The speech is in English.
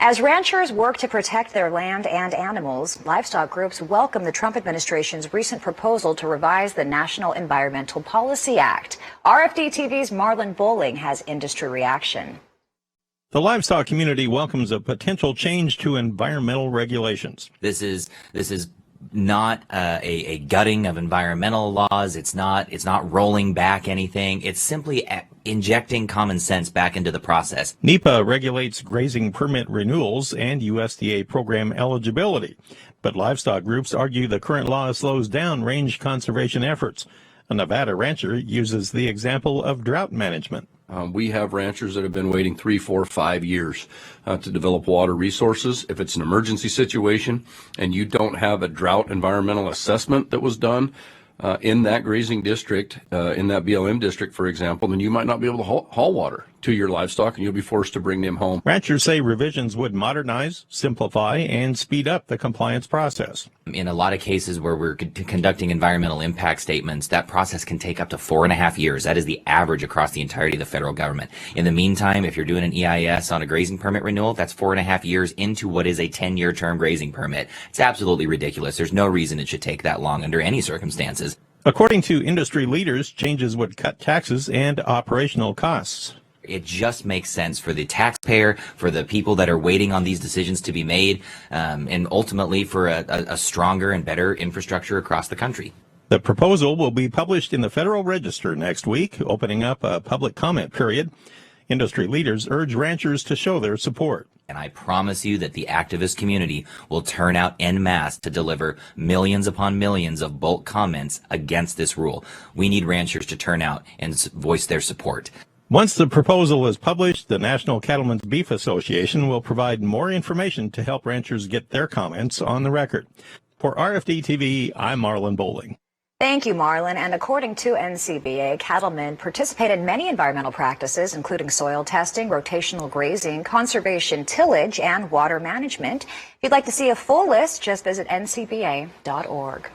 As ranchers work to protect their land and animals, livestock groups welcome the Trump administration's recent proposal to revise the National Environmental Policy Act. RFD-TV's Marlon Bowling has industry reaction. The livestock community welcomes a potential change to environmental regulations. This is not a gutting of environmental laws. It's not rolling back anything. It's simply injecting common sense back into the process. NEPA regulates grazing permit renewals and USDA program eligibility, but livestock groups argue the current law slows down range conservation efforts. A Nevada rancher uses the example of drought management. We have ranchers that have been waiting 3, 4, 5 years to develop water resources. If it's an emergency situation and you don't have a drought environmental assessment that was done in that grazing district, in that BLM district, for example, then you might not be able to haul water to your livestock and you'll be forced to bring them home. Ranchers say revisions would modernize, simplify, and speed up the compliance process. In a lot of cases where we're conducting environmental impact statements, that process can take up to 4.5 years. That is the average across the entirety of the federal government. In the meantime, if you're doing an EIS on a grazing permit renewal, that's 4.5 years into what is a 10-year term grazing permit. It's absolutely ridiculous. There's no reason it should take that long under any circumstances. According to industry leaders, changes would cut taxes and operational costs. It just makes sense for the taxpayer, for the people that are waiting on these decisions to be made, and ultimately for a stronger and better infrastructure across the country. The proposal will be published in the Federal Register next week, opening up a public comment period. Industry leaders urge ranchers to show their support. And I promise you that the activist community will turn out en masse to deliver millions upon millions of bulk comments against this rule. We need ranchers to turn out and voice their support. Once the proposal is published, the National Cattlemen's Beef Association will provide more information to help ranchers get their comments on the record. For RFD-TV, I'm Marlon Bowling. Thank you, Marlon. And according to NCBA, cattlemen participate in many environmental practices, including soil testing, rotational grazing, conservation tillage, and water management. If you'd like to see a full list, just visit ncba.org.